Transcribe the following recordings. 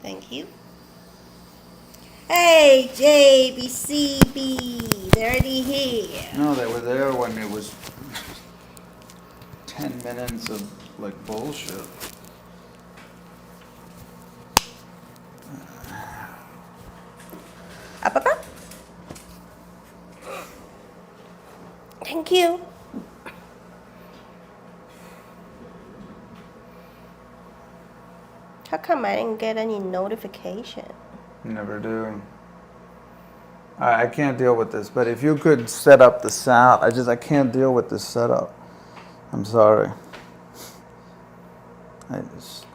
Thank you. Hey, JBCB, they're already here. No, they were there when it was 10 minutes of like bullshit. Up, up, up. Thank you. How come I didn't get any notification? Never do. I can't deal with this, but if you could set up the sound, I can't deal with this setup. I'm sorry. I just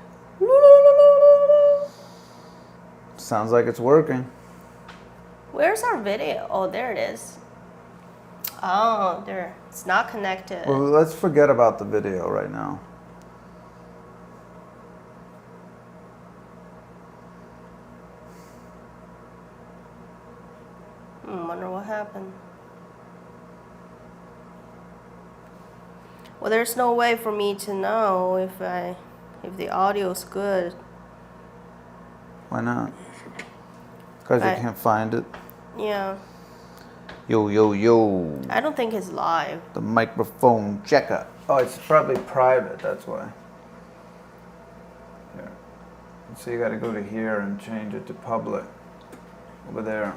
sounds like it's working. Where's our video? Oh, there it is. Oh, there. It's not connected. Well, let's forget about the video right now. Wonder what happened. Well, there's no way for me to know if the audio's good. Why not? Because you can't find it. Yeah. Yo, yo, yo. I don't think it's live. The microphone checker. Oh, it's probably private, that's why. Here. So you gotta go to here and change it to public. Over there.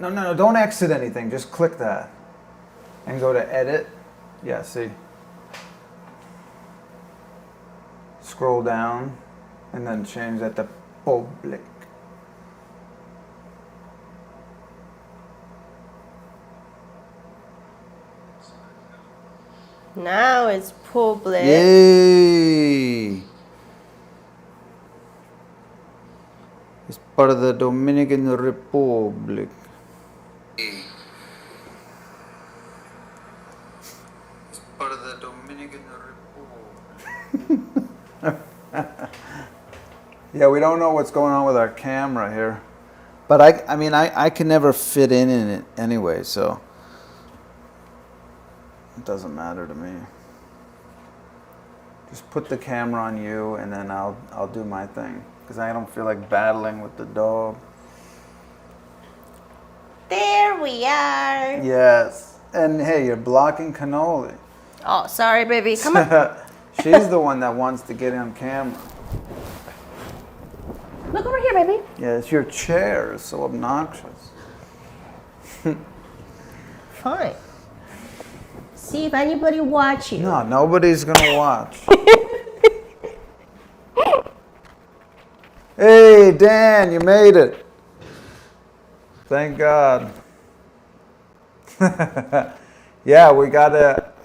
No, don't exit anything, just click that. And go to edit. Yeah, see. Scroll down and then change that to public. Now it's public. Yay! It's part of the Dominican Republic. It's part of the Dominican Republic. Yeah, we don't know what's going on with our camera here. But I can never fit in it anyway, so it doesn't matter to me. Just put the camera on you and then I'll do my thing. Because I don't feel like battling with the dog. There we are. Yes. And hey, you're blocking Cannoli. Oh, sorry, baby. Come on. She's the one that wants to get on camera. Look over here, baby. Yeah, it's your chair. It's so obnoxious. Fine. See if anybody watch you. No, nobody's going to watch. Hey, Dan, you made it. Thank God. Yeah, we got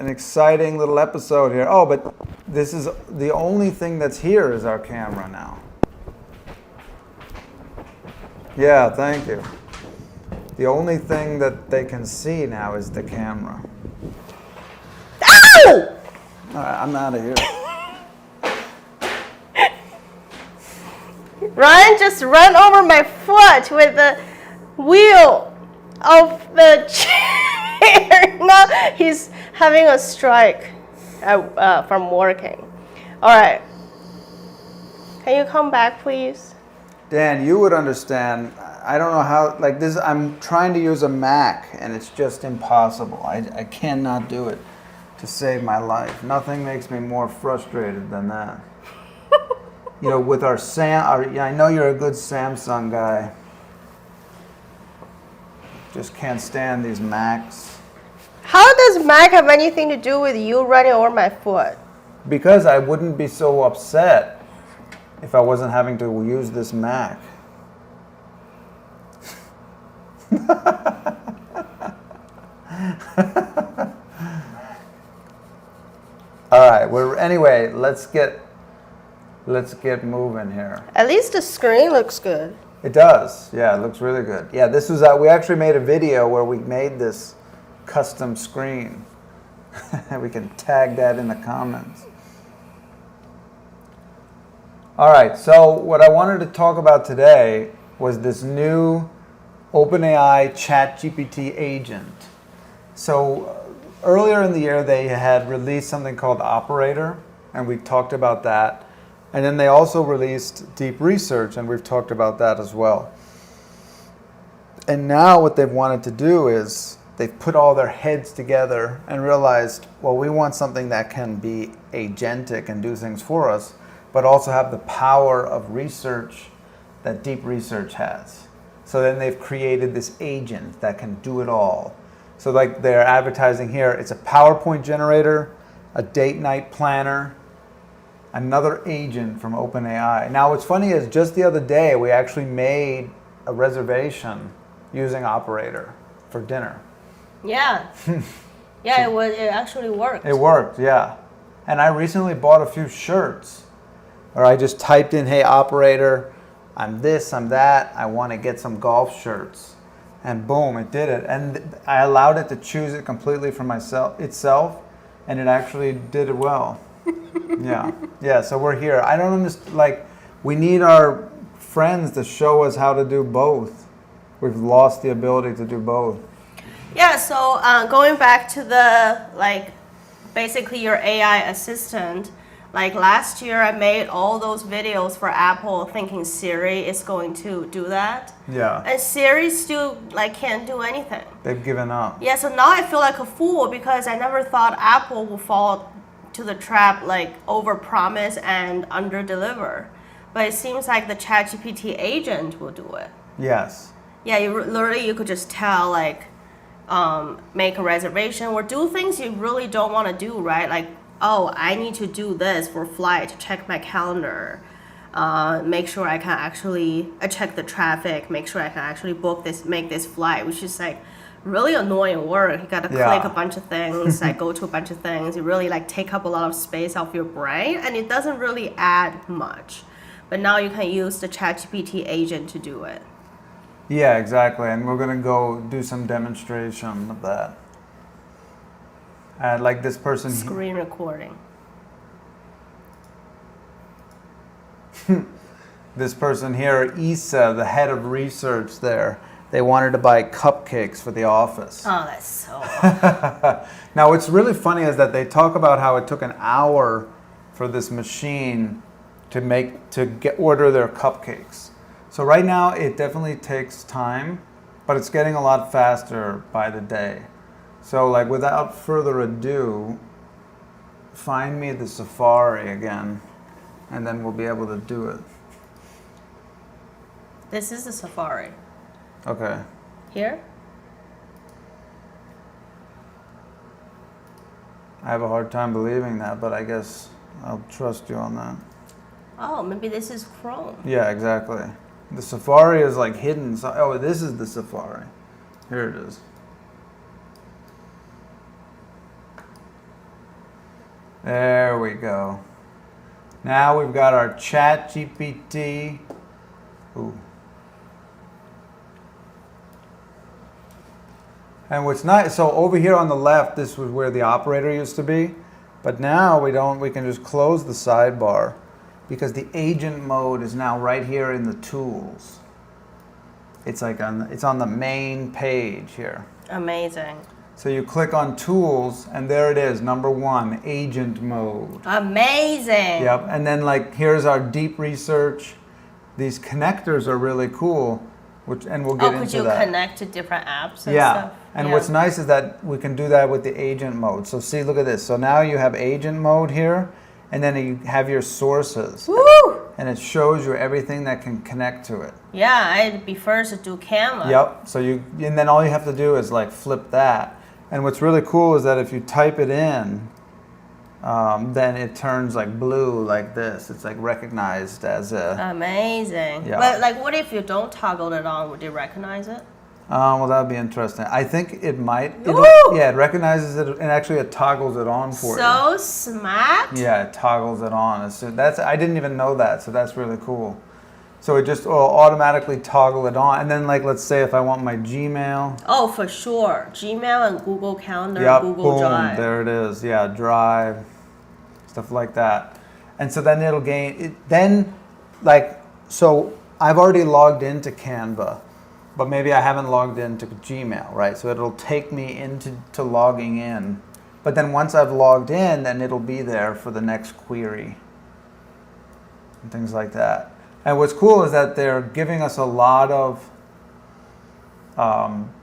an exciting little episode here. Oh, but this is the only thing that's here is our camera now. Yeah, thank you. The only thing that they can see now is the camera. Ow! All right, I'm out of here. Ryan just ran over my foot with the wheel of the chair. Now he's having a strike from working. All right. Can you come back, please? Dan, you would understand. I don't know how, like this, I'm trying to use a Mac and it's just impossible. I cannot do it to save my life. Nothing makes me more frustrated than that. You know, with our I know you're a good Samsung guy. Just can't stand these Macs. How does Mac have anything to do with you running over my foot? Because I wouldn't be so upset if I wasn't having to use this Mac. All right, anyway, let's get moving here. At least the screen looks good. It does. Yeah, it looks really good. Yeah, this was we actually made a video where we made this custom screen. We can tag that in the comments. All right, so what I wanted to talk about today was this new OpenAI ChatGPT agent. So earlier in the year, they had released something called Operator, and we talked about that. And then they also released deep research, and we've talked about that as well. And now what they've wanted to do is they've put all their heads together and realized, well, we want something that can be agentic and do things for us, but also have the power of research that deep research has. So then they've created this agent that can do it all. So like they're advertising here, it's a PowerPoint generator, a date night planner, another agent from OpenAI. Now what's funny is just the other day we actually made a reservation using Operator for dinner. Yeah. Yeah, it actually worked. It worked, yeah. And I recently bought a few shirts where I just typed in, hey, Operator, I'm this, I'm that, I want to get some golf shirts. And boom, it did it. And I allowed it to choose it completely for itself, and it actually did it well. Yeah, so we're here. I don't understand, like, we need our friends to show us how to do both. We've lost the ability to do both. Yeah, so going back to the, like, basically your AI assistant, like last year I made all those videos for Apple thinking Siri is going to do that. Yeah. And Siri still, like, can't do anything. They've given up. Yeah, so now I feel like a fool because I never thought Apple would fall to the trap, like, over-promise and under-deliver. But it seems like the ChatGPT agent will do it. Yes. Yeah, literally you could just tell, like, make a reservation or do things you really don't want to do, right? Like, oh, I need to do this for flight, check my calendar, make sure I can actually check the traffic, make sure I can actually book this, make this flight, which is like really annoying work. You gotta click a bunch of things, like go to a bunch of things. It really like take up a lot of space off your brain, and it doesn't really add much. But now you can use the ChatGPT agent to do it. Yeah, exactly. And we're gonna go do some demonstration of that. Like this person. Screen recording. This person here, Isa, the head of research there, they wanted to buy cupcakes for the office. Oh, that's so awesome. Now, what's really funny is that they talk about how it took an hour for this machine to order their cupcakes. So right now, it definitely takes time, but it's getting a lot faster by the day. So like without further ado, find me the Safari again, and then we'll be able to do it. This is the Safari. Okay. Here? I have a hard time believing that, but I guess I'll trust you on that. Oh, maybe this is Chrome. Yeah, exactly. The Safari is like hidden. Oh, this is the Safari. Here it is. There we go. Now we've got our ChatGPT. Ooh. And what's nice, so over here on the left, this was where the operator used to be, but now we can just close the sidebar because the agent mode is now right here in the tools. It's like it's on the main page here. Amazing. So you click on tools and there it is, number 1, agent mode. Amazing. Yep, and then like here's our deep research. These connectors are really cool, and we'll get into that. Oh, could you connect to different apps and yeah. stuff? And what's nice is that we can do that with the agent mode. So see, look at this. So now you have agent mode here, and then you have your sources. Woo! And it shows you everything that can connect to it. Yeah, I'd be first to do Canva. Yep. So and then all you have to do is like flip that. And what's really cool is that if you type it in, then it turns like blue like this. It's like recognized as a... Amazing. Yeah. But like, what if you don't toggle it on? Would it recognize it? Well, that would be interesting. I think it might. Woo! It recognizes it, and actually it toggles it on for you. So smart. Yeah, it toggles it on. I didn't even know that, so that's really cool. So it just will automatically toggle it on. And then like, let's say if I want my Gmail. Oh, for sure. Gmail and Google Calendar, Yep, Google boom, Drive. there it is. Yeah, Drive, stuff like that. And so then it'll so I've already logged into Canva, but maybe I haven't logged into Gmail, right? So it'll take me into logging in. But then once I've logged in, then it'll be there for the next query. and things like that. And what's cool is that they're giving us a lot of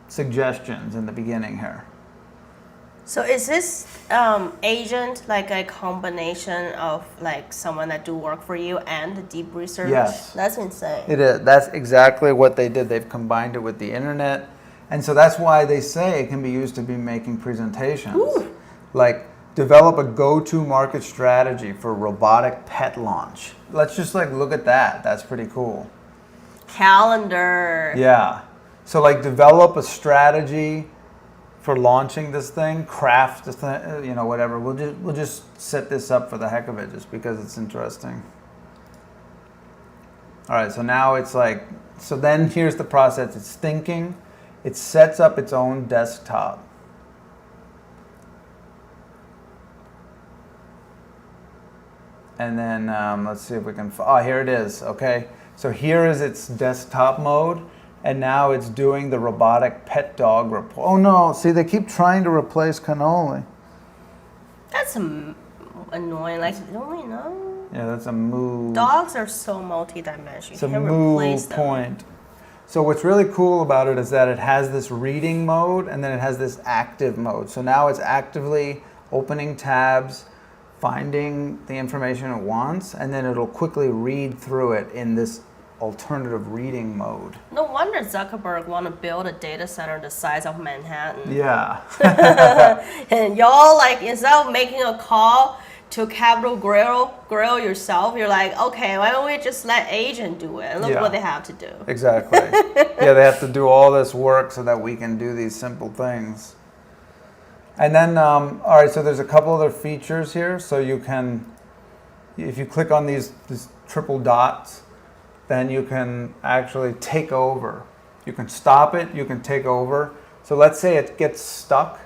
suggestions in the beginning here. So is this agent like a combination of like someone that do work for you and the deep research? Yes. That's insane. It is. That's exactly what they did. They've combined it with the internet. And so that's why they say it can be used to be making presentations. Ooh. Like develop a go-to market strategy for robotic pet launch. Let's just like look at that. That's pretty cool. Calendar. Yeah. So like develop a strategy for launching this thing, craft the thing, you know, whatever. We'll just set this up for the heck of it, just because it's interesting. All right, so now it's like, so then here's the process. It's thinking. It sets up its own desktop. And then let's see if we can, oh, here it is, okay. So here is its desktop mode. And now it's doing the robotic pet dog report. Oh no, see, they keep trying to replace cannoli. That's annoying. Like, don't we know? Yeah, that's a moo. Dogs are so multi-dimensional. It's a You can't moo replace them. point. So what's really cool about it is that it has this reading mode and then it has this active mode. So now it's actively opening tabs, finding the information it wants, and then it'll quickly read through it in this alternative reading mode. No wonder Zuckerberg want to build a data center the size of Manhattan. Yeah. And y'all, like, instead of making a call to Capital Grill yourself, you're like, okay, why don't we just let agent do it? And look Yeah. what they have to do. Exactly. Yeah, they have to do all this work so that we can do these simple things. And then, all right, so there's a couple other features here. So you can, if you click on these triple dots, then you can actually take over. You can stop it, you can take over. So let's say it gets stuck.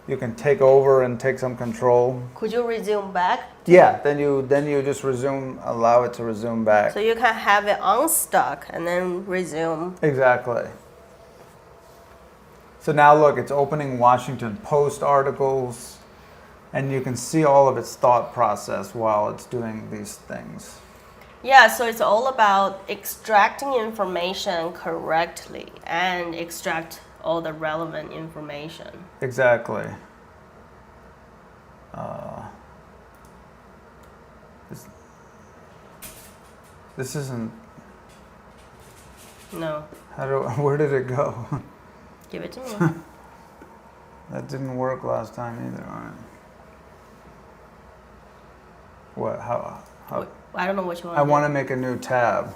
You can take over and take some control. Could you resume back? Yeah, then you just resume, allow it to resume back. So you can have it unstuck and then resume. Exactly. So now look, it's opening Washington Post articles, and you can see all of its thought process while it's doing these things. Yeah, so it's all about extracting information correctly and extract all the relevant information. Exactly. This isn't. No, Where did it go? give it to me. That didn't work last time either. All right. What? How? I don't know which one. I want to make a new tab.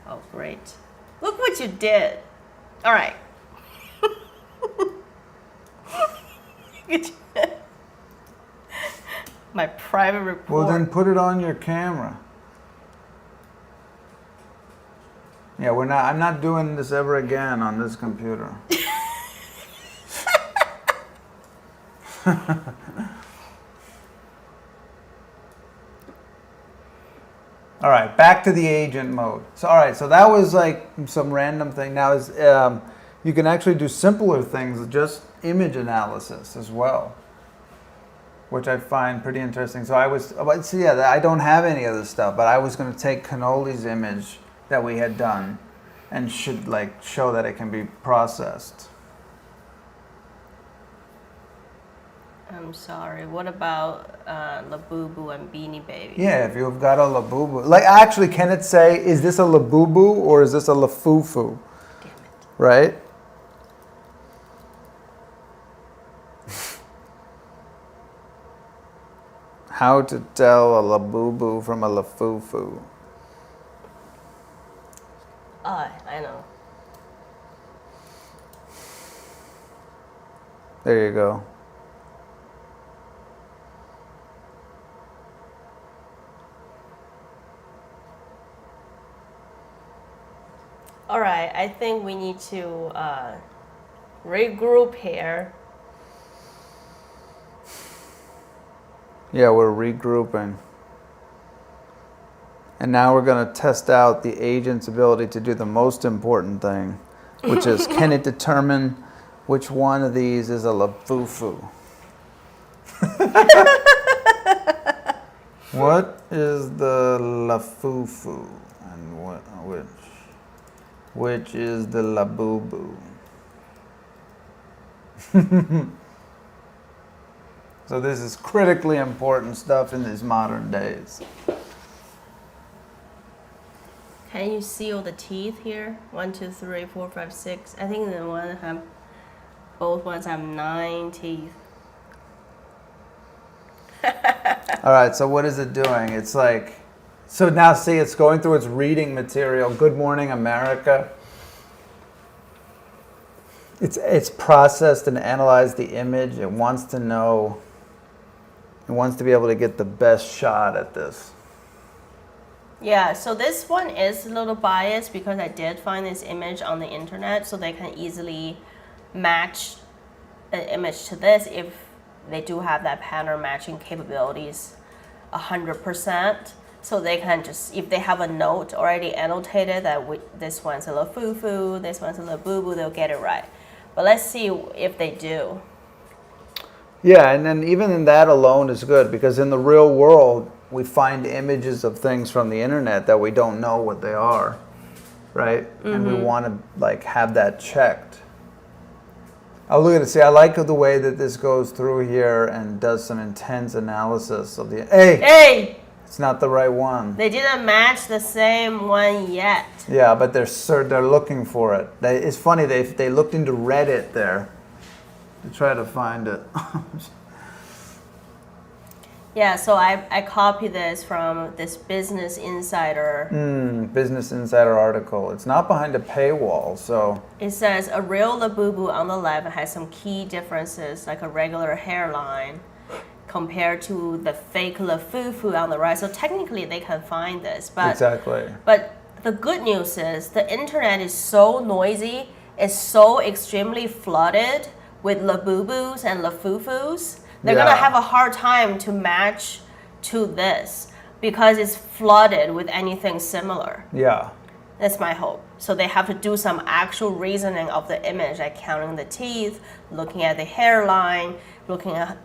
Oh, great. Look what you did. All right. My private report. Well, then put it on your camera. Yeah, I'm not doing this ever again on this computer. All right, back to the agent mode. So, all right, so that was like some random thing. Now, you can actually do simpler things, just image analysis as well, which I find pretty interesting. So I don't have any of this stuff, but I was going to take Cannoli's image that we had done and should like show that it can be processed. I'm sorry. What about Labubu and Beanie Baby? Yeah, if you've got a Labubu. Like, actually, can it say, is this a Labubu or is this a Lafufu? Damn it. Right? How to tell a Labubu from a Lafufu. I know. There you go. All right, I think we need to regroup here. Yeah, we're regrouping. And now we're going to test out the agent's ability to do the most important thing, which is can it determine which one of these is a Lafufu? What is the lafufu and which is the labubu? So this is critically important stuff in these modern days. Can you see all the teeth here? 1, 2, 3, 4, 5, 6. I think both ones have 9 teeth. All right, so what is it doing? It's like, so now see, it's going through its reading material. Good Morning America. It's processed and analyzed the image. It wants to know, it wants to be able to get the best shot at this. Yeah, so this one is a little biased because I did find this image on the internet, so they can easily match an image to this if they do have that pattern matching capabilities 100%. So they can just, if they have a note already annotated that this one's a lafufu, this one's a labubu, they'll get it right. But let's see if they do. Yeah, and then even in that alone is good, because in the real world, we find images of things from the internet that we don't know what they are, right? And we want to like have that checked. Oh, look at it. See, I like the way that this goes through here and does some intense analysis of the... Hey! It's not the right one. They didn't match the same one yet. Yeah, but they're looking for it. It's funny, they looked into Reddit there to try to find it. Yeah, so I copied this from this Business Insider. Business Insider article. It's not behind a paywall, so... It says, a real labubu on the left has some key differences, like a regular hairline, compared to the fake lafufu on the right. So technically they can find this. But, exactly. But the good news is the internet is so noisy, it's so extremely flooded with labubus and lafufus. They're going to have a hard time to match to this because it's flooded with anything similar. Yeah. That's my hope. So they have to do some actual reasoning of the image, like counting the teeth, looking at the hairline, looking at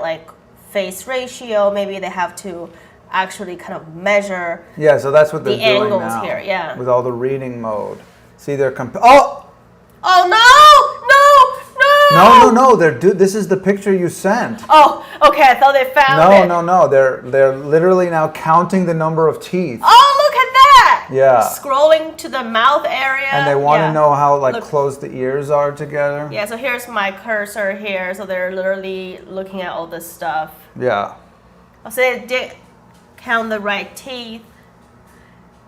like face ratio. Maybe they have to actually kind of measure. Yeah, so that's what they're the doing angles now here. Yeah. with all the reading mode. See, they're Oh no! No, this is the picture you sent. Oh, okay. I thought they found it. No. They're literally now counting the number of teeth. Oh, look at that! Yeah. Scrolling to the mouth area. And they want to know how close the ears are together. Yeah, so here's my cursor here. So they're literally looking at all this stuff. Yeah. So they did count the right teeth.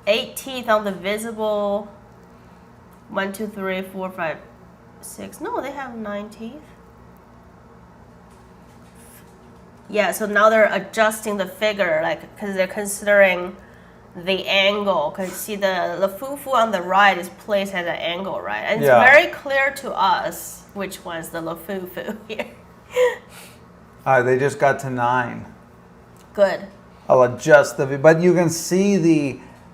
8 teeth on the visible. 1, 2, 3, 4, 5, 6. No, they have 9 teeth. Yeah, so now they're adjusting the figure, because they're considering the angle. Because see, the lafufu on the right is placed at an angle, right? And it's very clear to us which one's the lafufu here. They just got to 9. Good. I'll adjust but you can see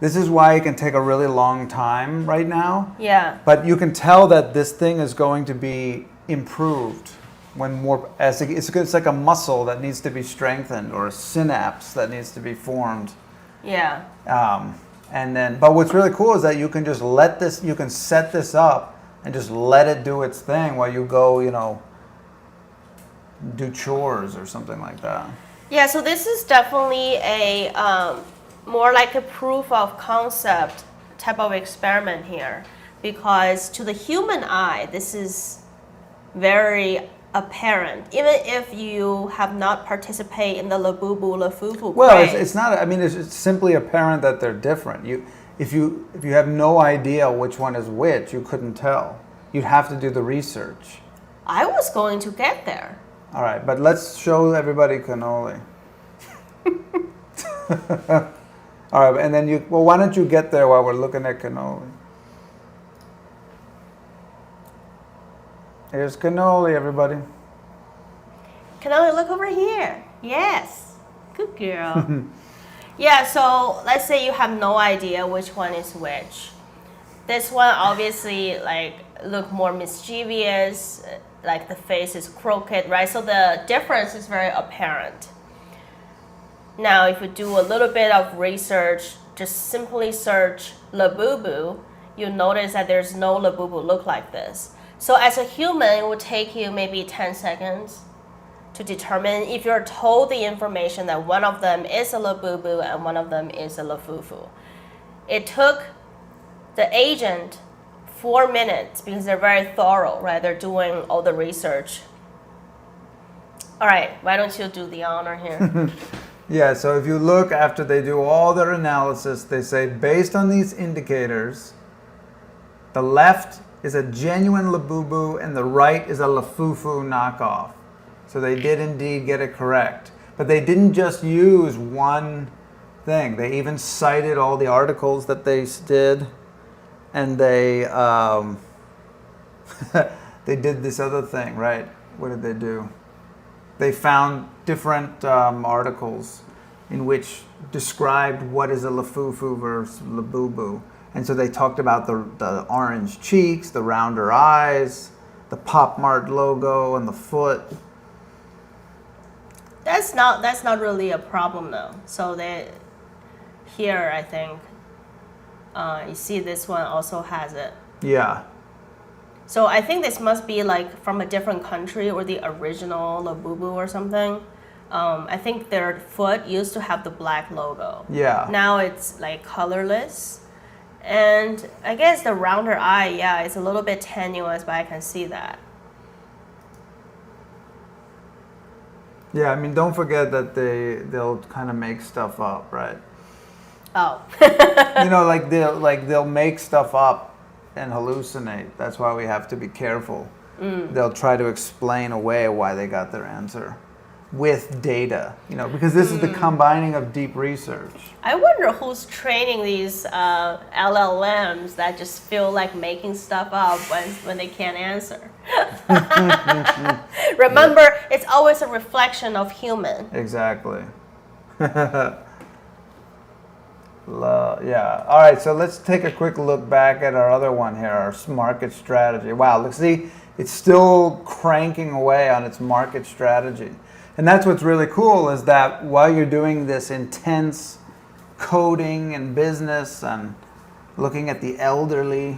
this is why it can take a really long time right now. Yeah. But you can tell that this thing is going to be improved when it's like a muscle that needs to be strengthened or a synapse that needs to be formed. Yeah. But what's really cool is that you can just you can set this up and just let it do its thing while you go, do chores or something like that. Yeah, so this is definitely a more like a proof of concept type of experiment here, because to the human eye, this is very apparent, even if you have not participated in the labubu lafufu. Well, it's not. I mean, it's simply apparent that they're different. If you have no idea which one is which, you couldn't tell. You'd have to do the research. I was going to get there. All right, but let's show everybody cannoli. All right, and then why don't you get there while we're looking at cannoli? Here's cannoli, everybody. Cannoli, look over here. Yes. Good girl. Yeah, so let's say you have no idea which one is which. This one obviously look more mischievous, like the face is crooked, right? So the difference is very apparent. Now, if you do a little bit of research, just simply search Labubu, you'll notice that there's no Labubu look like this. So as a human, it would take you maybe 10 seconds to determine if you're told the information that one of them is a Labubu and one of them is a Lafufu. It took the agent 4 minutes because they're very thorough, right? They're doing all the research. All right, why don't you do the honor here? Yeah, so if you look after they do all their analysis, they say based on these indicators, the left is a genuine Labubu and the right is a Lafufu knockoff. So they did indeed get it correct. But they didn't just use one thing. They even cited all the articles that they did, and they they did this other thing, right? What did they do? They found different articles in which described what is a Lafufu versus Labubu. And so they talked about the orange cheeks, the rounder eyes, the Pop Mart logo, and the foot. That's not really a problem though. So here I think you see this one also has it. Yeah. So I think this must be like from a different country or the original Labubu or something. I think their foot used to have the black logo. Yeah. Now it's like colorless. And I guess the rounder eye, yeah, it's a little bit tenuous, but I can see that. Yeah, I mean, don't forget that they'll kind of make stuff up, right? Oh. You know, they'll make stuff up and hallucinate. That's why we have to be careful. They'll try to explain away why they got their answer with data, you know, because this is the combining of deep research. I wonder who's training these LLMs that just feel like making stuff up when they can't answer. Remember, it's always a reflection of human. Exactly. Yeah. All right, so let's take a quick look back at our other one here, our market strategy. Wow, look, see, it's still cranking away on its market strategy. And that's what's really cool is that while you're doing this intense coding and business and looking at the elderly,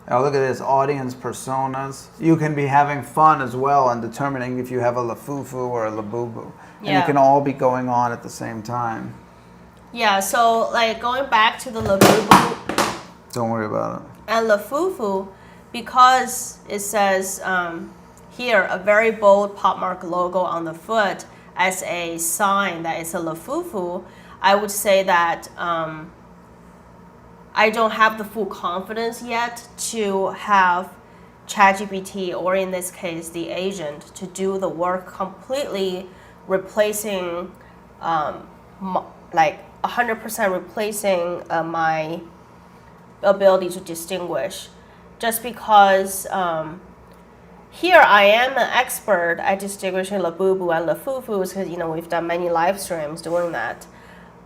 oh, look at this, audience personas, you can be having fun as well and determining if you have a Lafufu or a Labubu. And it can all be going on at the same time. Yeah, so like going back to the Labubu. Don't worry about it. And Lafufu, because it says here a very bold Pop Mart logo on the foot as a sign that it's a Lafufu, I would say that I don't have the full confidence yet to have ChatGPT, or in this case the agent, to do the work completely replacing like 100% replacing my ability to distinguish, just because here I am an expert at distinguishing Labubu and Lafufus because, you know, we've done many live streams doing that.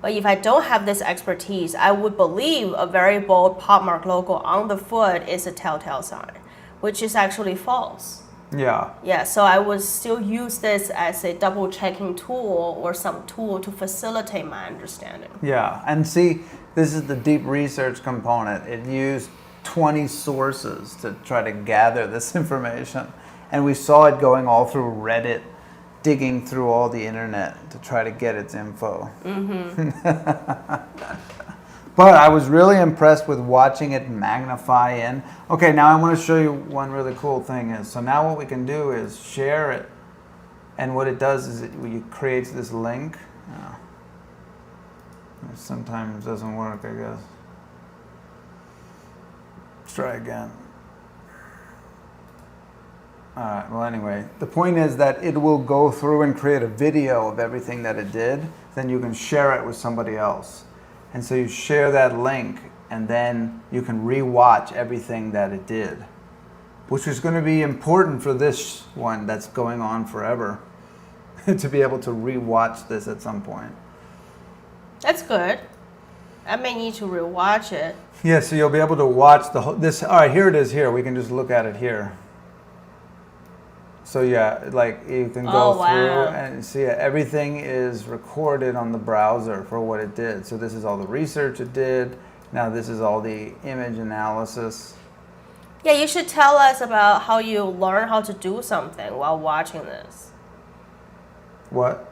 But if I don't have this expertise, I would believe a very bold Pop Mart logo on the foot is a telltale sign, which is actually false. Yeah. Yeah, so I would still use this as a double checking tool or some tool to facilitate my understanding. Yeah, and see, this is the deep research component. It used 20 sources to try to gather this information. And we saw it going all through Reddit, digging through all the internet to try to get its info. But I was really impressed with watching it magnify in. Okay, now I want to show you one really cool thing is, so now what we can do is share it. And what it does is it creates this link. Sometimes it doesn't work, I guess. Let's try again. All right, well anyway, the point is that it will go through and create a video of everything that it did. Then you can share it with somebody else. And so you share that link, and then you can re-watch everything that it did, which is going to be important for this one that's going on forever, to be able to re-watch this at some point. That's good. I may need to re-watch it. Yeah, so you'll be able to watch this. All right, here it is here. We can just look at it here. So yeah, like you can go through and see everything is recorded on the browser for what it did. So this is all the research it did. Now this is all the image analysis. Yeah, you should tell us about how you learn how to do something while watching this. What?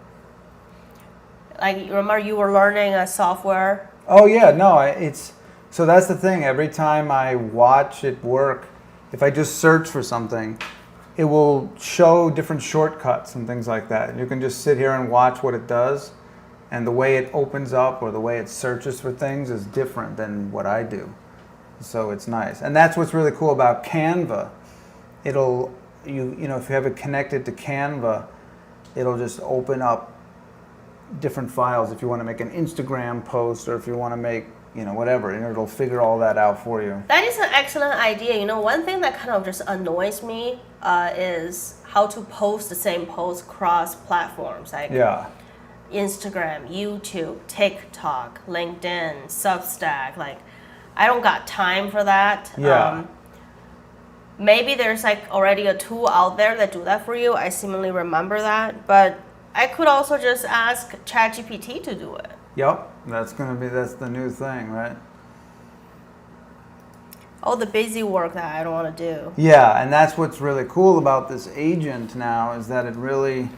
Like, remember you were learning a software? Oh yeah, no, it's so that's the thing. Every time I watch it work, if I just search for something, it will show different shortcuts and things like that. And you can just sit here and watch what it does, and the way it opens up or the way it searches for things is different than what I do. So it's nice. And that's what's really cool about Canva. It'll you know, if you have it connected to Canva, it'll just open up different files if you want to make an Instagram post or if you want to make, you know, whatever, and it'll figure all that out for you. That is an excellent idea. You know, one thing that kind of just annoys me is how to post the same post across platforms like Instagram, YouTube, TikTok, LinkedIn, Substack. Like, I don't got time for that. Maybe there's like already a tool out there that do that for you. I seemingly remember that, but I could also just ask ChatGPT to do it. Yep, that's the new thing, right? All the busy work that I don't want to do. Yeah, and that's what's really cool about this agent now is that it really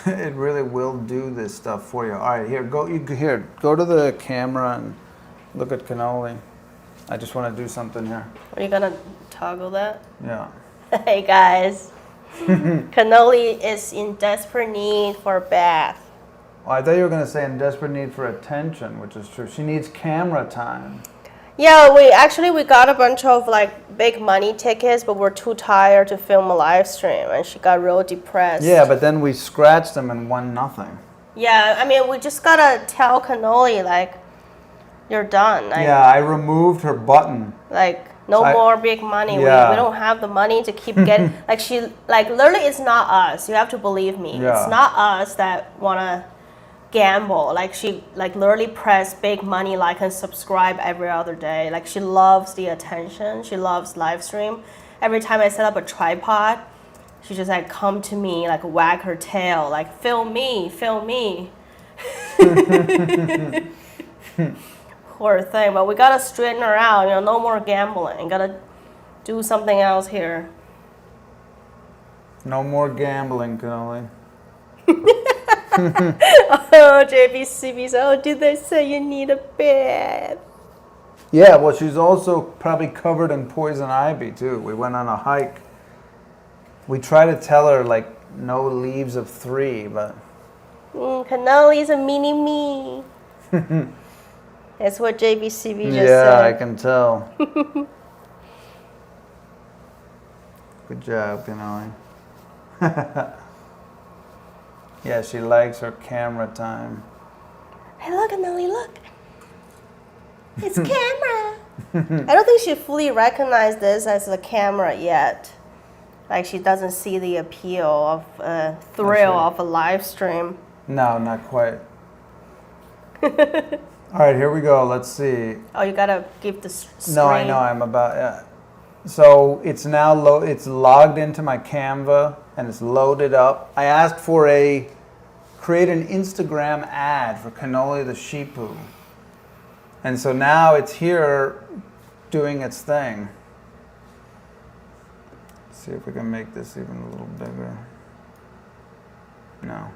it really will do this stuff for you. All right, go to the camera and look at cannoli. I just want to do something here. Are you gonna toggle that? Yeah. Hey guys. Cannoli is in desperate need for a bath. Well, I thought you were going to say in desperate need for attention, which is true. She needs camera time. Yeah, we got a bunch of like big money tickets, but we're too tired to film a live stream, and she got real depressed. Yeah, but then we scratched them and won nothing. Yeah, I mean, we just gotta tell Cannoli like, you're done. Like, yeah, I removed her button. Like, no more big money. Yeah. We don't have the money to keep getting. Like literally, it's not us. You have to believe me. Yeah. It's not us that wanna gamble. Like, she like literally press big money like and subscribe every other day. Like, she loves the attention. She loves live stream. Every time I set up a tripod, she just like come to me, like wag her tail, like film me. Poor thing, but we gotta straighten her out. You know, no more gambling. Gotta do something else here. No more gambling, Cannoli. Oh, JBCB's. Oh, did they say you need a bath? Yeah, well, she's also probably covered in poison ivy too. We went on a hike. We try to tell her like no leaves of 3, but Cannoli's a mini me. That's what JBCB just said. Yeah, I can tell. Good job, Cannoli. Yeah, she likes her camera time. Hey, look, Cannoli, look. It's camera. I don't think she fully recognized this as a camera yet. Like, she doesn't see the appeal of thrill of a live stream. No, not quite. All right, here we go. Let's see. Oh, you gotta give the screen. No, I know. I'm about. Yeah. So it's now it's logged into my Canva and it's loaded up. I asked for create an Instagram ad for Cannoli the Sheepoo, and so now it's here doing its thing. Let's see if we can make this even a little bigger. No.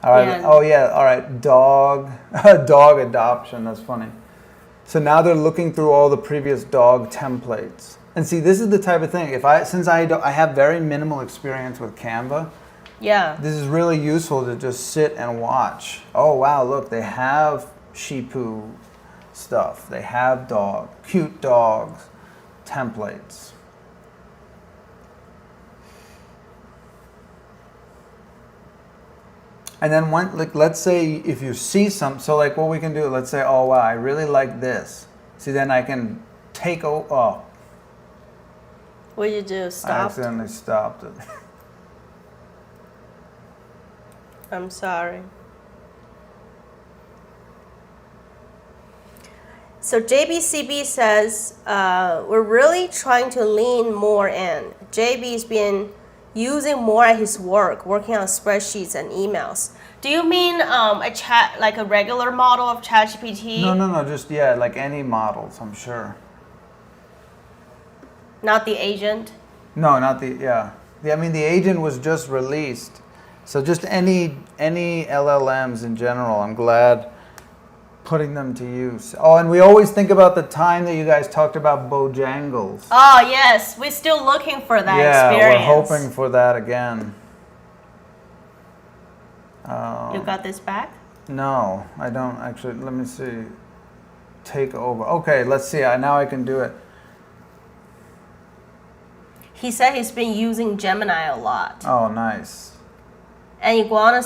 All right. Yeah. Oh yeah. All right. Dog adoption. That's funny. So now they're looking through all the previous dog templates. And see, this is the type of thing. Since I have very minimal experience with Canva, Yeah. this is really useful to just sit and watch. Oh wow, look, they have sheepoo stuff. They have cute dogs templates. And then let's say if you see so like what we can do, let's say, oh wow, I really like this. See, then I can take What did you do? Stop? I accidentally stopped it. I'm sorry. So JBCB says, we're really trying to lean more in. JB's been using more at his work, working on spreadsheets and emails. Do you mean a chat, like a regular model of ChatGPT? No, just, yeah, like any models, I'm sure. Not the agent? No, not the, yeah. I mean, the agent was just released. So just any LLMs in general, I'm glad putting them to use. Oh, and we always think about the time that you guys talked about Bojangles. Oh, yes. We're still looking for that experience. Yeah, we're hoping for that again. You got this back? No, I don't actually. Let me see. Take over. Okay, let's see. Now I can do it. He said he's been using Gemini a lot. Oh, nice. And Iguana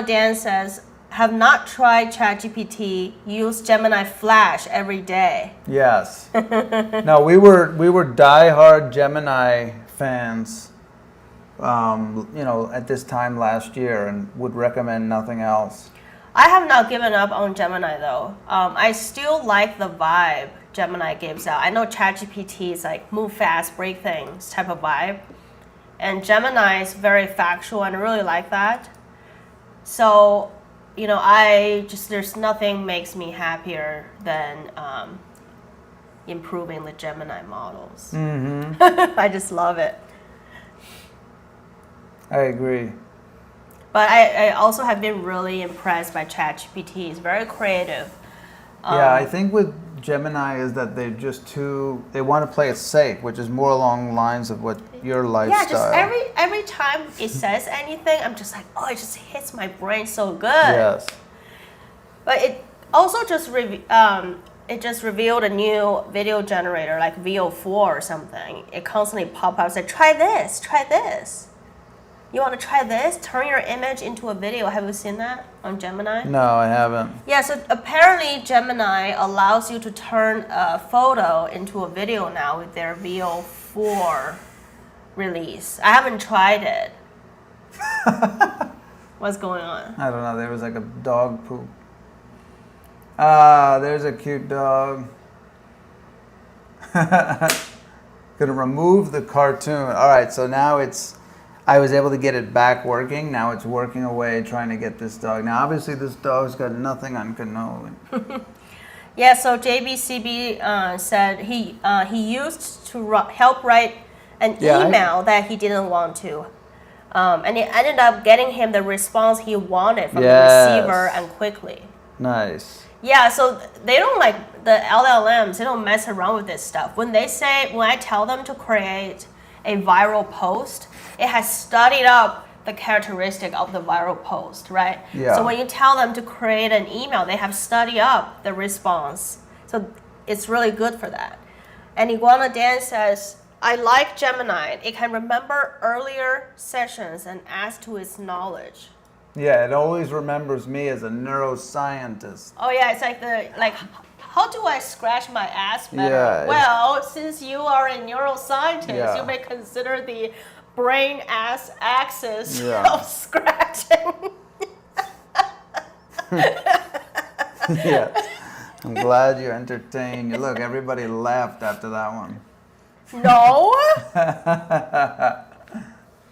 Dan says, have not tried ChatGPT, use Gemini Flash every day. Yes. No, we were diehard Gemini fans, at this time last year, and would recommend nothing else. I have not given up on Gemini though. I still like the vibe Gemini gives out. I know ChatGPT is like move fast, break things type of vibe. And Gemini is very factual, and I really like that. So, there's nothing makes me happier than improving the Gemini models. Mm-hmm. I just love it. I agree. But I also have been really impressed by ChatGPT. It's very creative. Yeah, I think with Gemini is that they want to play it safe, which is more along the lines of what your lifestyle. Yeah, just every time it says anything, I'm just like, oh, it just hits my brain so good. Yes. But it also just revealed a new video generator, like VO4 or something. It constantly pops up, said, try this, try this. You want to try this? Turn your image into a video. Have you seen that on Gemini? No, I haven't. Yeah, so apparently Gemini allows you to turn a photo into a video now with their VO4 release. I haven't tried it. What's going on? I don't know. There was like a dog poop. Ah, there's a cute dog. Gonna remove the cartoon. All right, so now I was able to get it back working. Now it's working away trying to get this dog. Now, obviously, this dog's got nothing on cannoli. Yeah, so JBCB said he used to help write an email that he didn't want to. And it ended up getting him the response he wanted from the receiver and quickly. Nice. Yeah, so they don't like the LLMs, they don't mess around with this stuff. When I tell them to create a viral post, it has studied up the characteristic of the viral post, right? Yeah. So when you tell them to create an email, they have studied up the response. So it's really good for that. And Iguana Dan says, I like Gemini. It can remember earlier sessions and add to its knowledge. Yeah, it always remembers me as a neuroscientist. Oh yeah, it's like how do I scratch my ass better? Yeah, well, since you are a neuroscientist, you may consider the brain ass axis of scratching. Yeah, I'm glad you entertained. Look, everybody laughed after that one. No.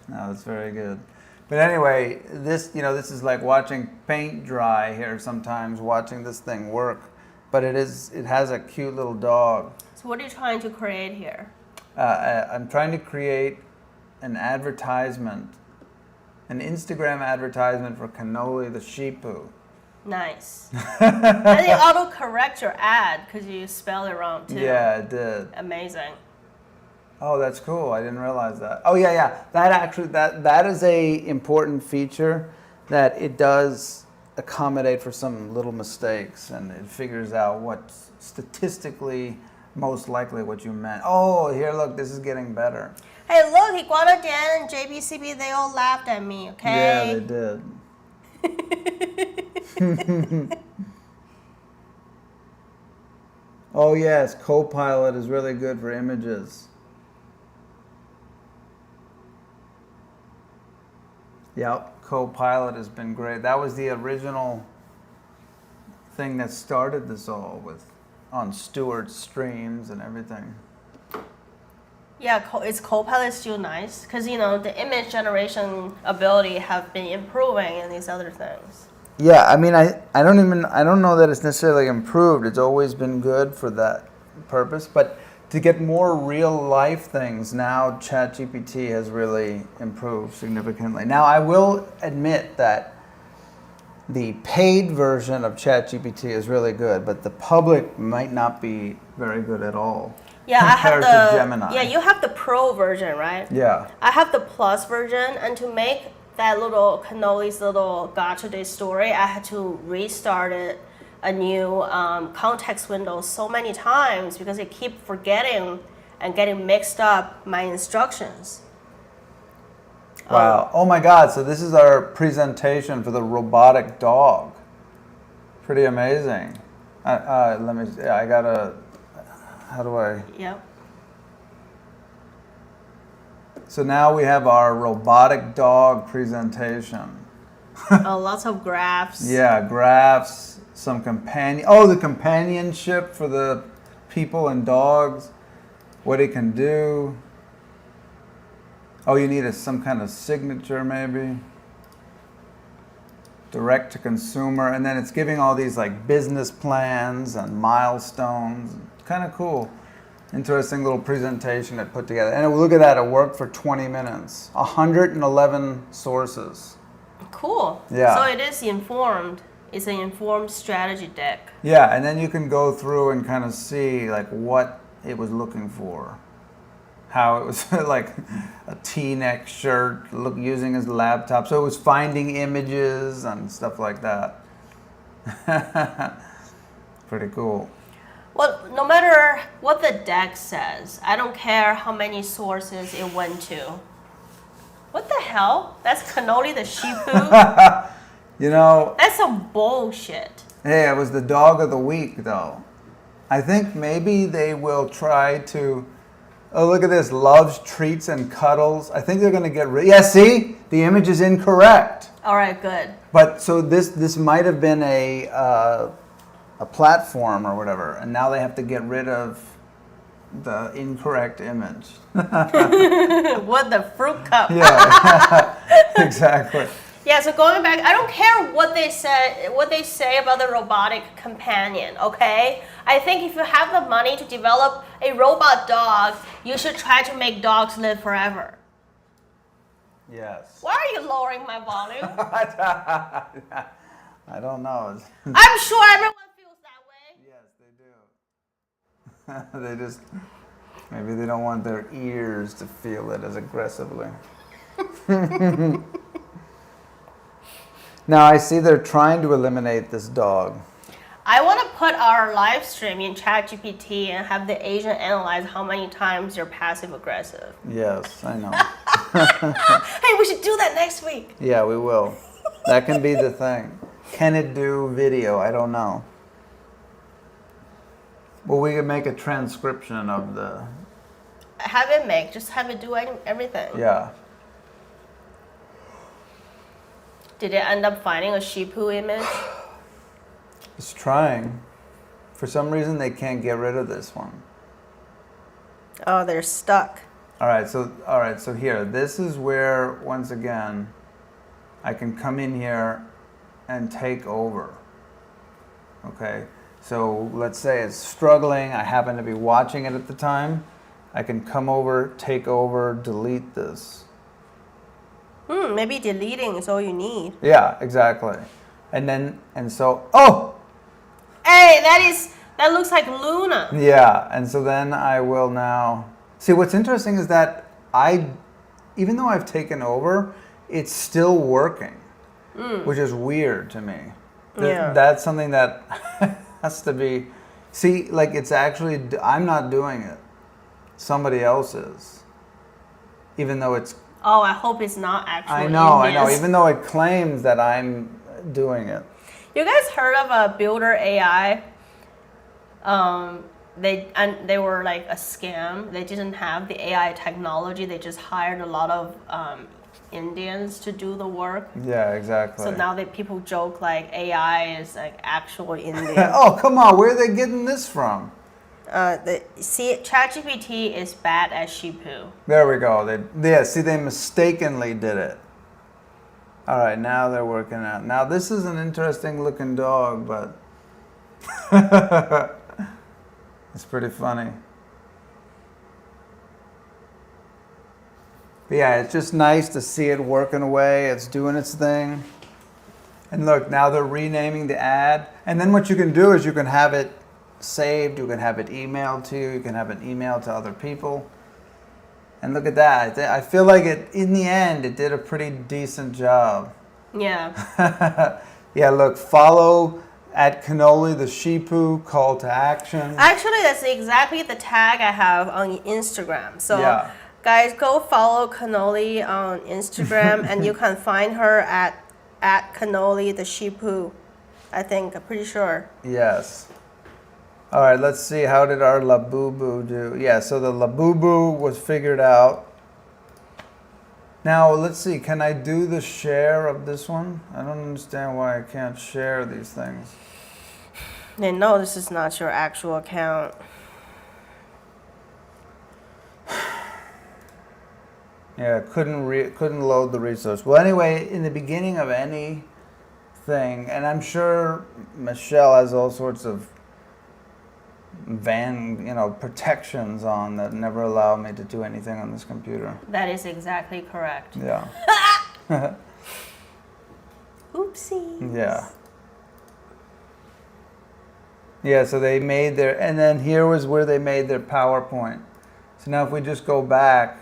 No, it's very good. But anyway, this is like watching paint dry here sometimes, watching this thing work. But it has a cute little dog. So what are you trying to create here? I'm trying to create an advertisement, an Instagram advertisement for Cannoli the sheep poo. Nice. And it auto-correct your ad because you spelled it wrong too. Yeah, it did. Amazing. Oh, that's cool. I didn't realize that. Oh, yeah. That is a important feature that it does accommodate for some little mistakes, and it figures out what's statistically most likely what you meant. Oh, here, look, this is getting better. Hey, look, Iguana Dan and JBCB, they all laughed at me, okay? Yeah, they did. Oh, yes, Copilot is really good for images. Yep, Copilot has been great. That was the original thing that started this all with on Stewart's streams and everything. Yeah, is Copilot still nice? Because the image generation ability have been improving and these other things. Yeah, I mean, I don't know that it's necessarily improved. It's always been good for that purpose, but to get more real life things, now ChatGPT has really improved significantly. Now, I will admit that the paid version of ChatGPT is really good, but the public might not be very good at all. Yeah, I have compared to Gemini. Yeah, you have the Pro version, right? Yeah. I have the Plus version, and to make that little Cannoli's little Gotcha Day story, I had to restart it a new context window so many times because I keep forgetting and getting mixed up my instructions. Wow. Oh my God. So this is our presentation for the robotic dog. Pretty amazing. Let me see. I gotta, how do I? Yep. So now we have our robotic dog presentation. Lots of graphs. Yeah, graphs, some the companionship for the people and dogs, what it can do. Oh, you need some kind of signature maybe. Direct to consumer, and then it's giving all these like business plans and milestones. Kind of cool. Interesting little presentation it put together. And look at that, it worked for 20 minutes. 111 sources. Cool. Yeah. So it is informed. It's an informed strategy deck. Yeah, and then you can go through and kind of see like what it was looking for. How it was like a T-neck shirt, using his laptop. So it was finding images and stuff like that. Pretty cool. Well, no matter what the deck says, I don't care how many sources it went to. What the hell? That's Cannoli the sheep poo? That's some bullshit. Hey, it was the dog of the week, though. I think maybe they will try to... Oh, look at this. Loves, treats, and cuddles. I think they're going to get rid... Yeah, see? The image is incorrect. All right, good. But so this might have been a platform or whatever, and now they have to get rid of the incorrect image. What, the fruit cup? Yeah, exactly. Yeah, so going back, I don't care what they say about the robotic companion, okay? I think if you have the money to develop a robot dog, you should try to make dogs live forever. Yes. Why are you lowering my volume? I don't know. I'm sure everyone feels that way. Yes, they do. They just, maybe they don't want their ears to feel it as aggressively. Now I see they're trying to eliminate this dog. I want to put our live stream in ChatGPT and have the agent analyze how many times you're passive aggressive. Yes, I know. Hey, we should do that next week. Yeah, we will. That can be the thing. Can it do video? I don't know. Well, we can make a transcription of the... Have it just have it do everything. Yeah. Did it end up finding a sheep poo image? It's trying. For some reason, they can't get rid of this one. Oh, they're stuck. All right, so here, this is where, once again, I can come in here and take over. Okay, so let's say it's struggling. I happen to be watching it at the time. I can come over, take over, delete this. Maybe deleting is all you need. Yeah, exactly. And so, oh! Hey, that looks like Luna. Yeah, and so then I will now... See, what's interesting is that even though I've taken over, it's still working, which is weird to me. Yeah. That's something that has to be... See, like it's actually... I'm not doing it. Somebody else is. Even though it's... Oh, I hope it's not actually. I know. Even though it claims that I'm doing it. You guys heard of a Builder AI? They were like a scam. They didn't have the AI technology. They just hired a lot of Indians to do the work. Yeah, exactly. So now that people joke like AI is like actual Indian. Oh, come on. Where are they getting this from? ChatGPT is bad at sheep poo. There we go. They mistakenly did it. All right, now they're working out. Now this is an interesting looking dog, but it's pretty funny. But yeah, it's just nice to see it working away. It's doing its thing. And look, now they're renaming the ad. And then what you can do is you can have it saved, you can have it emailed to you, you can have it emailed to other people. And look at that. I feel like in the end, it did a pretty decent job. Yeah. Yeah, look, follow at Cannoli the Sheepoo call to action. Actually, that's exactly the tag I have on Instagram. So, Yeah. guys, go follow Cannoli on Instagram, and you can find her at Cannoli the Sheepoo. I'm pretty sure. Yes. All right, let's see. How did our Labubu do? Yeah, so the Labubu was figured out. Now, let's see. Can I do the share of this one? I don't understand why I can't share these things. They know this is not your actual account. Yeah, couldn't load the resource. Well, anyway, in the beginning of any thing, and I'm sure Michelle has all sorts of protections on that never allow me to do anything on this computer. That is exactly correct. Yeah. Oopsies. Yeah. Yeah, so they made and then here was where they made their PowerPoint. So now if we just go back,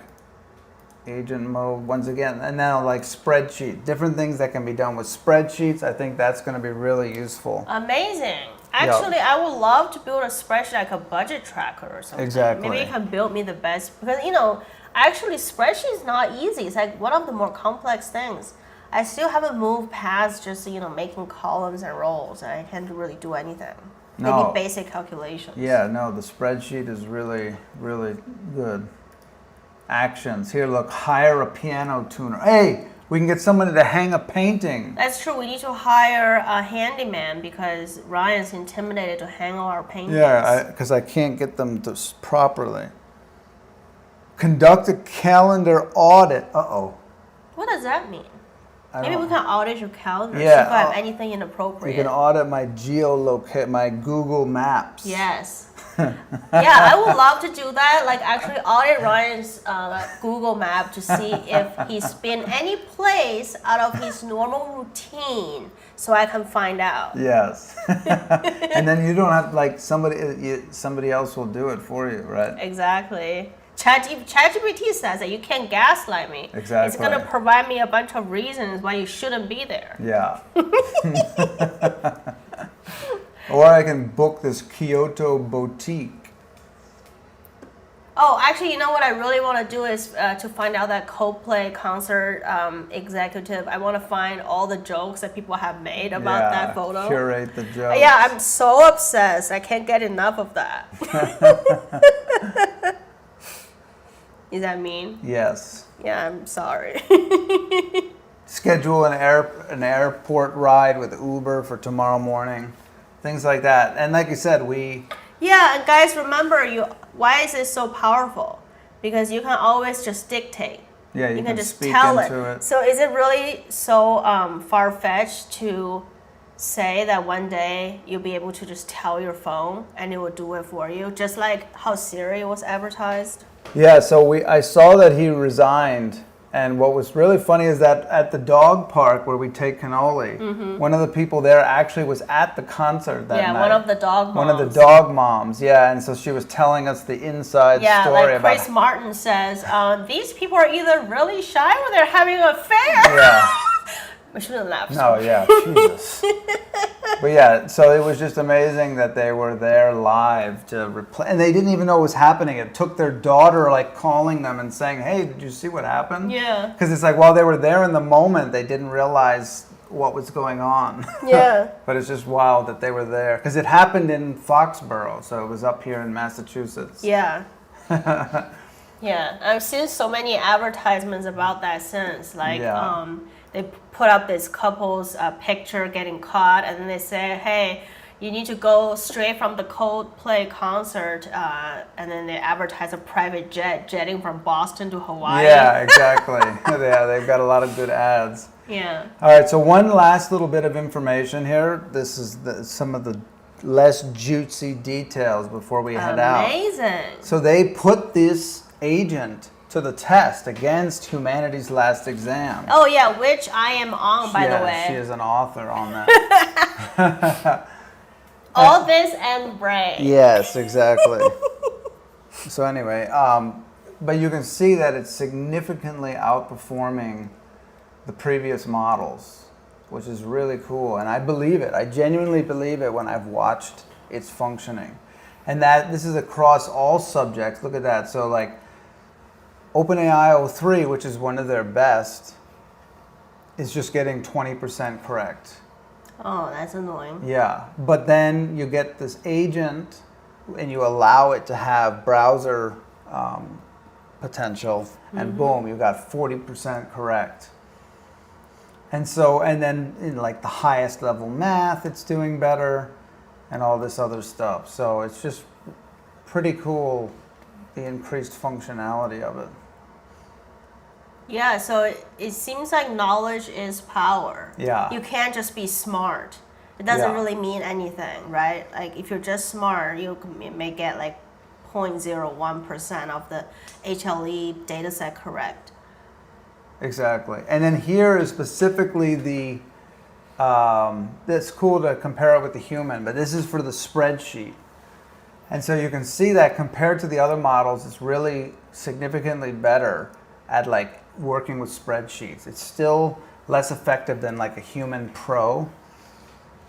agent mode once again, and now like spreadsheet, different things that can be done with spreadsheets. I think that's going to be really useful. Amazing. Actually, I would love to build a spreadsheet like a budget tracker or something. Exactly. Maybe you can build me the best, because actually spreadsheet is not easy. It's like one of the more complex things. I still haven't moved past just making columns and rows. I can't really do anything. No. Maybe basic calculations. Yeah, no, the spreadsheet is really, really good. Actions. Here, look, hire a piano tuner. Hey, we can get somebody to hang a painting. That's true. We need to hire a handyman because Ryan's intimidated to hang all our paintings. Yeah, because I can't get them to properly. Conduct a calendar audit. Uh-oh. What does that mean? Maybe we can audit your calendar. Yeah, see if I have anything inappropriate. You can audit my my Google Maps. Yes. Yeah, I would love to do that. Like actually audit Ryan's Google map to see if he's been any place out of his normal routine, so I can find out. Yes. And then you don't have somebody else will do it for you, right? Exactly. ChatGPT says that you can't gaslight me. Exactly. It's going to provide me a bunch of reasons why you shouldn't be there. Yeah. Or I can book this Kyoto boutique. Oh, actually, you know what I really want to do is to find out that Coldplay concert executive. I want to find all the jokes that people have made about that photo. Curate the jokes. Yeah, I'm so obsessed. I can't get enough of that. Is that mean? Yes. Yeah, I'm sorry. Schedule an airport ride with Uber for tomorrow morning. Things like that. And like you said, Yeah, and guys, remember, why is it so powerful? Because you can always just dictate. Yeah, you can just speak tell into it. So is it really so far-fetched to say that one day you'll be able to just tell your phone and it will do it for you, just like how Siri was advertised? Yeah, so I saw that he resigned, and what was really funny is that at the dog park where we take Cannoli, one of the people there actually was at the concert that night. Yeah, one of the dog moms. One of the dog moms, yeah, and so she was telling us the inside story about. Yeah, like Chris Martin says, these people are either really shy or they're having an affair. Yeah. I shouldn't laugh. No, yeah, Jesus. But yeah, so it was just amazing that they were there live to replay, and they didn't even know what was happening. It took their daughter calling them and saying, "Hey, did you see what happened?" Yeah. Because it's like while they were there in the moment, they didn't realize what was going on. Yeah. But it's just wild that they were there because it happened in Foxborough, so it was up here in Massachusetts. Yeah. Yeah, I've seen so many advertisements about that since. Like, Yeah. they put up this couple's picture getting caught, and then they say, "Hey, you need to go straight from the Coldplay concert," and then they advertise a private jet jetting from Boston to Hawaii. Yeah, exactly. Yeah, they've got a lot of good ads. Yeah. All right, so one last little bit of information here. This is some of the less juicy details before we head out. Amazing. So they put this agent to the test against humanity's last exam. Oh yeah, which I am on, by the way. She is an author on that. All this and brain. Yes, exactly. So anyway, but you can see that it's significantly outperforming the previous models, which is really cool. And I believe it. I genuinely believe it when I've watched its functioning. And that this is across all subjects. Look at that. So like OpenAI 03, which is one of their best, is just getting 20% correct. Oh, that's annoying. Yeah, but then you get this agent and you allow it to have browser potential, and boom, you got 40% correct. And so, and then in like the highest level math, it's doing better, and all this other stuff. So it's just pretty cool, the increased functionality of it. Yeah, so it seems like knowledge is power. Yeah. You can't just be smart. It doesn't Yeah. really mean anything, right? Like if you're just smart, you may get like 0.01% of the HLE data set correct. Exactly. And then here is specifically the, that's cool to compare it with the human, but this is for the spreadsheet. And so you can see that compared to the other models, it's really significantly better at like working with spreadsheets. It's still less effective than like a human pro,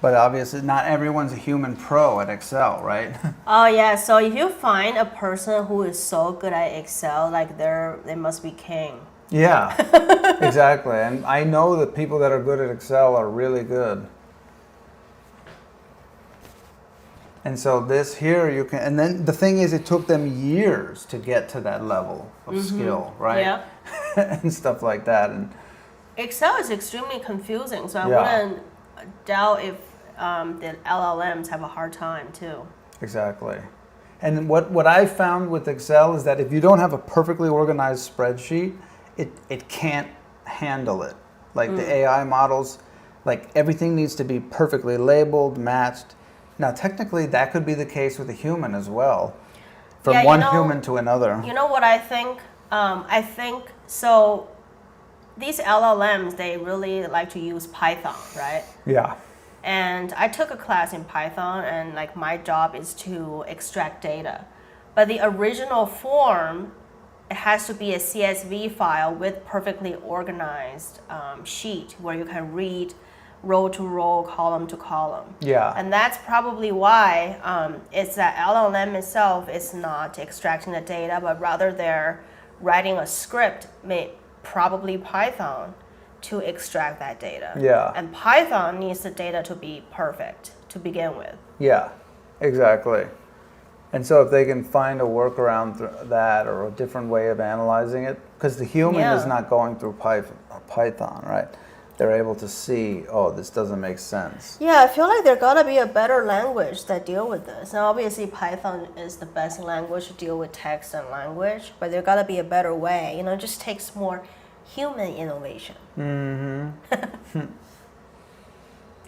but obviously not everyone's a human pro at Excel, right? Oh yeah, so if you find a person who is so good at Excel, like they must be king. Yeah, exactly. And I know that people that are good at Excel are really good. And so this here you can, and then the thing is, it took them years to get to that level of skill, right? Yeah. And stuff like that. And Excel is extremely confusing, so I Yeah. wouldn't doubt if the LLMs have a hard time too. exactly. And what I found with Excel is that if you don't have a perfectly organized spreadsheet, it can't handle it. Like the AI models, like everything needs to be perfectly labeled, matched. Now, technically, that could be the case with a human as well, from Yeah, one human to another. You know what I think? I think so. These LLMs, they really like to use Python, right? Yeah. And I took a class in Python, and like my job is to extract data. But the original form, it has to be a CSV file with perfectly organized sheet where you can read row to row, column to column. Yeah. And that's probably why it's that LLM itself is not extracting the data, but rather they're writing a script, probably Python, to extract that data. Yeah. And Python needs the data to be perfect to begin with. Yeah, exactly. And so if they can find a workaround that or a different way of analyzing it, because the human is not going through Python, right? They're able to see, oh, this doesn't make sense. Yeah, I feel like there gotta be a better language that deal with this. Now, obviously, Python is the best language to deal with text and language, but there gotta be a better way. You know, it just takes more human innovation.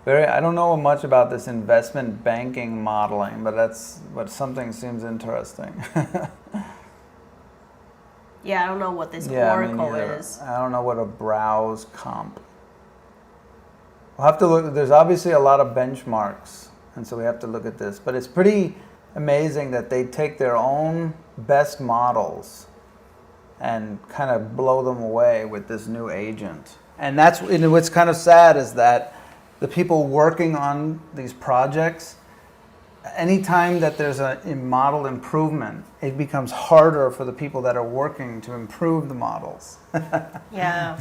I don't know much about this investment banking modeling, but something seems interesting. Yeah, I don't know what this Yeah, me Oracle neither. is. I don't know what a browse comp. We'll have to look. There's obviously a lot of benchmarks, and so we have to look at this. But it's pretty amazing that they take their own best models and kind of blow them away with this new agent. And what's kind of sad is that the people working on these projects, anytime that there's a model improvement, it becomes harder for the people that are working to improve the models. Yeah.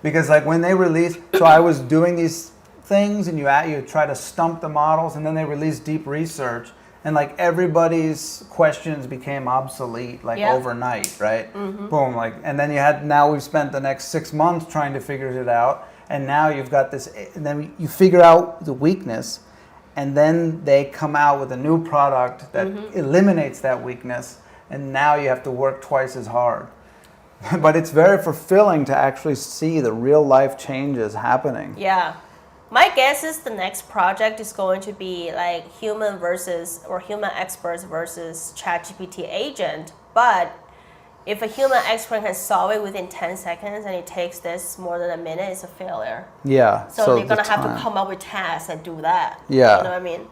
Because like when they release, so I was doing these things and you try to stump the models, and then they release deep research and like everybody's questions became obsolete like overnight, right? Boom, like, and then now we've spent the next 6 months trying to figure it out, and now you've got this, and then you figure out the weakness, and then they come out with a new product that eliminates that weakness, and now you have to work twice as hard. But it's very fulfilling to actually see the real life changes happening. Yeah. My guess is the next project is going to be like human experts versus ChatGPT agent. But if a human expert can solve it within 10 seconds and it takes this more than a minute, it's a failure. Yeah. So they're going to have to come up with tasks and do that. Yeah. You know what I mean?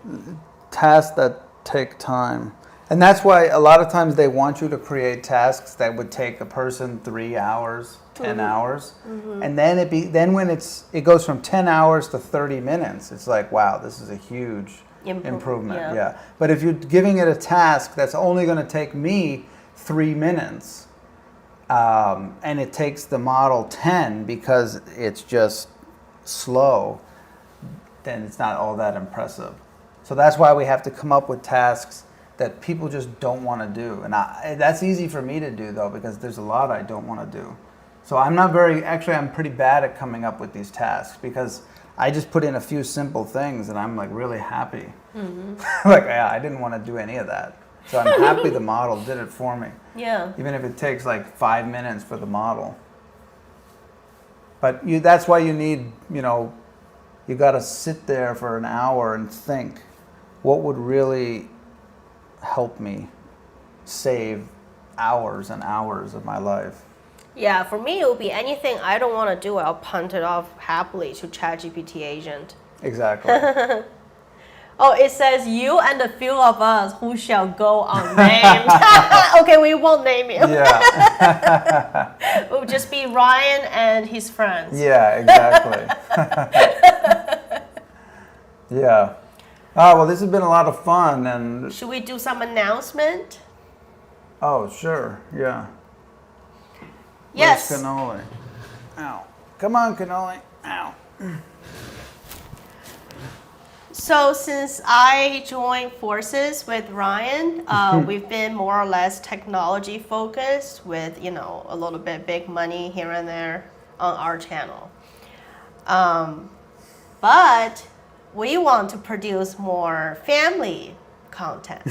Tasks that take time. And that's why a lot of times they want you to create tasks that would take a person 3 hours, 10 hours. And then when it goes from 10 hours to 30 minutes, it's like, wow, this is a huge improvement. Yeah. But if you're giving it a task that's only going to take me 3 minutes, and it takes the model 10 because it's just slow, then it's not all that impressive. So that's why we have to come up with tasks that people just don't want to do. And that's easy for me to do, though, because there's a lot I don't want to do. So I'm pretty bad at coming up with these tasks because I just put in a few simple things and I'm like really happy. Like, yeah, I didn't want to do any of that. So I'm happy the model did it for me. Yeah. Even if it takes like 5 minutes for the model. But that's why you need, you got to sit there for an hour and think, what would really help me save hours and hours of my life? Yeah, for me, it would be anything I don't want to do, I'll punt it off happily to ChatGPT agent. Exactly. Oh, it says, you and a few of us who shall go unnamed. Okay, we won't name you. Yeah. It will just be Ryan and his friends. Yeah, exactly. Yeah. Oh, well, this has been a lot of fun. And should we do some announcement? Oh, sure. Yeah. Yes. Where's Cannoli? Ow. Come on, Cannoli. Ow. So since I joined forces with Ryan, we've been more or less technology focused with, a little bit big money here and there on our channel. But we want to produce more family content.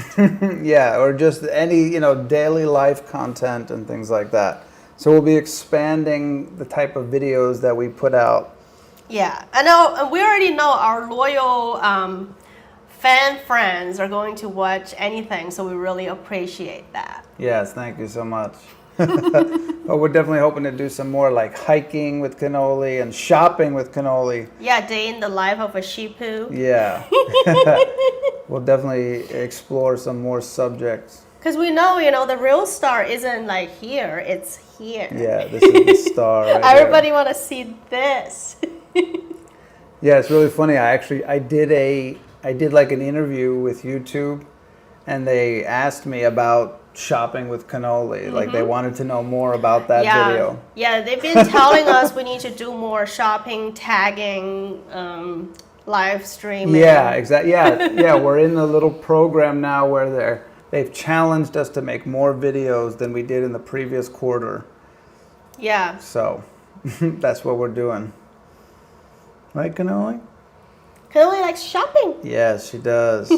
Yeah, or just any, daily life content and things like that. So we'll be expanding the type of videos that we put out. Yeah, I know. We already know our loyal fan friends are going to watch anything, so we really appreciate that. Yes, thank you so much. But we're definitely hoping to do some more like hiking with Cannoli and shopping with Cannoli. Yeah, day in the life of a Shipu. Yeah. We'll definitely explore some more subjects. Because we know, the real star isn't like here, it's here. Yeah, this is the star right Everybody want to see this. Yeah, it's really funny. I did like an interview with YouTube, and they asked me about shopping with Cannoli. Like they wanted to know more about that video. Yeah, they've been telling us we need to do more shopping, tagging, live streaming. Yeah, exactly. Yeah, we're in a little program now where they've challenged us to make more videos than we did in the previous quarter. Yeah. So that's what we're doing. Right, Cannoli? Cannoli likes shopping. Yes, she does.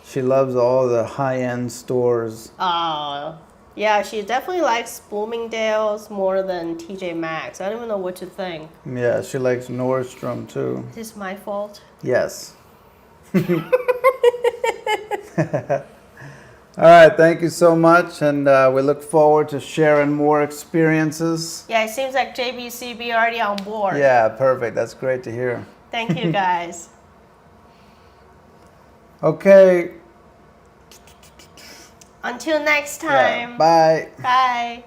She loves all the high-end stores. Oh, yeah, she definitely likes Bloomingdale's more than TJ Maxx. I don't even know what to think. Yeah, she likes Nordstrom too. Is this my fault? Yes. All right, thank you so much, and we look forward to sharing more experiences. Yeah, it seems like JBCB already on board. Yeah, perfect. That's great to hear. Thank you, guys. Okay. Until next time. Yeah, bye. Bye.